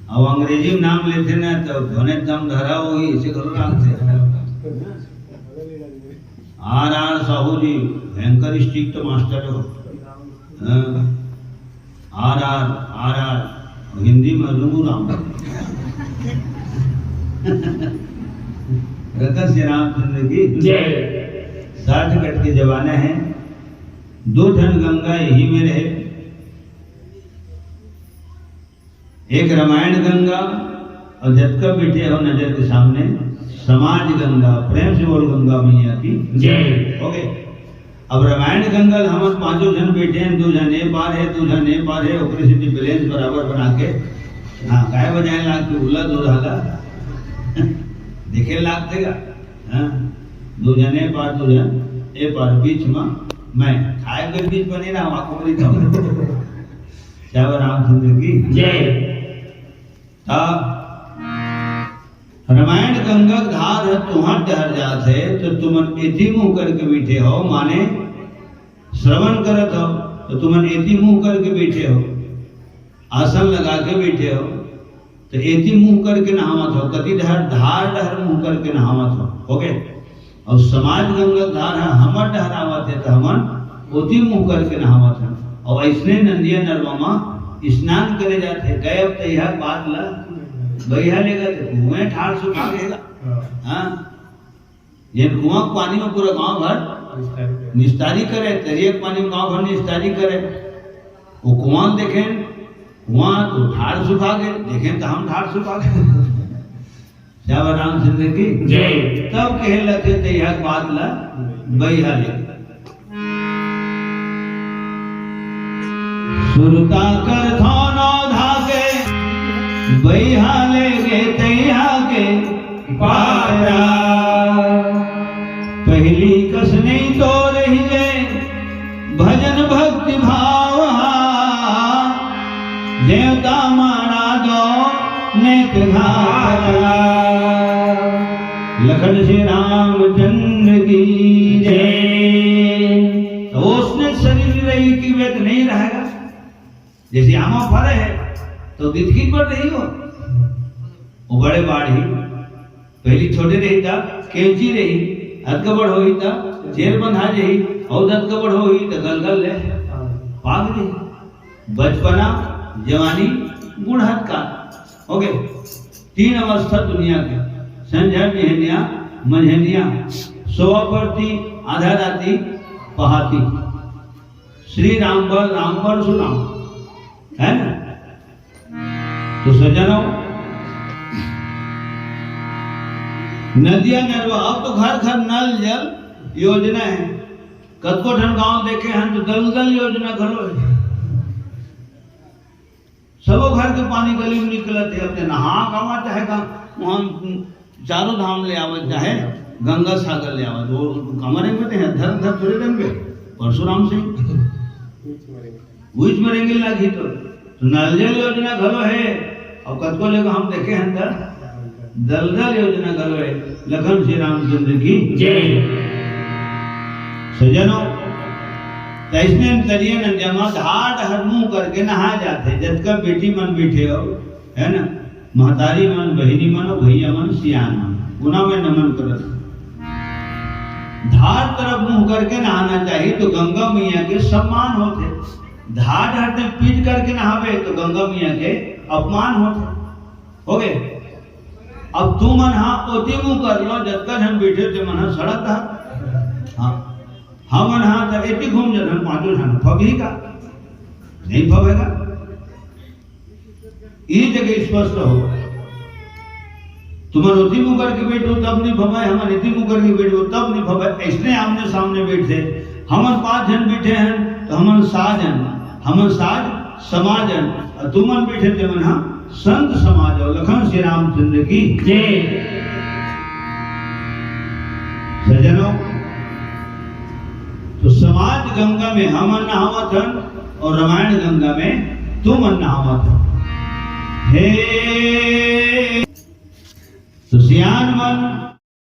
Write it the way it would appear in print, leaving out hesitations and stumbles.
अब अंग्रेजी में नाम लेते ना तो धोने दम धरा हो इसे करो नाम से आर साहू जी भयंकर स्ट्रिक्ट मास्टर हो। आर हिंदी में लुंगू राम रखा श्री रामचंद्र की जय। 60 कट के जमाने हैं, 2 धन गंगा यही में रहे, एक रामायण गंगा और जब बैठे हो नजर के सामने समाज गंगा। प्रेम से बोल गंगा मैया की जय। ओके, अब रामायण गंगा हम 5 जन बैठे हैं, 2 जन ए पार है 2 जन ए पार है, ओकरे से बैलेंस बराबर बना के हाँ काय बजाए लाग के उला दो हाला देखे लाग देगा। हाँ 2 जन ए पार 2 जन ए पार, बीच में मैं खाए के बीच बने ना आंखों में रामचंद्र की जय। रामायण गंगा धार तुहार डहर जात है तो तुमन एती मुंह करके बैठे हो, माने श्रवण करत हो तो तुमन एती मुंह करके बैठे हो, आसन लगा के बैठे हो तो एती मुंह करके नहावत हो, कति डहर धार डहर मुंह करके नहावत हो। ओके, और समाज गंगा धार है हमर डहरावत है तो हमन ओती मुंह करके नहावत है। और ऐसने नंदिया नरवा स्नान करे जाते गए। अब तो यह बात ला भैया लेगा कुएं ठाड़ सुखा देगा। हाँ ये कुआं पानी में पूरा गांव भर निस्तारी करे, तरिया पानी में गांव भर निस्तारी करे। वो कुआं देखें कुआं तो ठाड़ सुखा गए, देखें तो हम ठाड़ सुखा गए। श्याम रामचंद्र की जय। तब कहे लगे तो यह बात ला भैया लेगा सुरता कर थानो धागे बैहा ले गे तैहा के पारा। पहली कस नहीं तो रही गए भजन भक्ति भाव, देवता मारा दो नेक घारा। लखन श्री रामचंद्र की जय। तो उसने शरीर रही कि वेद नहीं रहेगा, जैसे आमा फल है तो दिखी पर रही हो। वो बड़े बाढ़ ही पहली छोटे रही था, कैंची रही हथकबड़ हो था, जेल बंधा रही और हथकबड़ हो तो गलगल ले पाग रही। बचपना जवानी बूढ़त का ओके 3 अवस्था दुनिया के संजय मेहनिया मंझनिया सोवा पड़ती आधा राती पहाती। श्री राम बल सुनाओ है ना। तो सज्जनों नदिया नरवा अब तो घर घर नल जल योजना है। कतको ठन गांव देखे हैं तो दलदल योजना घरों है। सबो घर के पानी गली में निकलत है। अपने नहा गावा चाहेगा वहां चारों धाम ले आवत चाहे गंगा सागर ले आवत। वो कमरे में थे धर धर थोड़े दिन पे परशुराम सिंह उच मरेंगे लागी तो नल जल योजना घरो है। और कतको लेकर हम देखे हैं दलदल योजना घरो है। लखन श्री रामचंद्र की जय। सज्जनों तैसने तरिए न जमा धाड़ हर मुंह करके नहा जाते। जब का बेटी मन बैठे हो है ना, महतारी मन बहिनी मन और भैया मन सियान मन गुना में नमन करत। धार तरफ मुंह करके नहाना चाहिए तो गंगा मैया के सम्मान होते। धार हटने पीट करके नहावे तो गंगा मैया के अपमान होते। हो गए। अब तू मन हाँ ओती मुंह कर लो जब तक हम बैठे थे मन सड़क था। हाँ हम मन हाँ तक एटी घूम जब हम 5 जन फबी का नहीं फबेगा। ये जगह स्पष्ट हो तुम ओती मुंह करके बैठो तब नहीं फबाए, हम इति मुंह करके बैठो तब नहीं फबाए। इसने आमने सामने बैठे हम 5 जन बैठे हैं तो हम 7 जन हम 7 समाजन और तुम बैठे थे मन हाँ संत समाज। और लखन श्री रामचंद्र की जय। सज्जनों तो समाज गंगा में हम नहावत हन और रामायण गंगा में तुम नहावत हन। हे तो सियान मन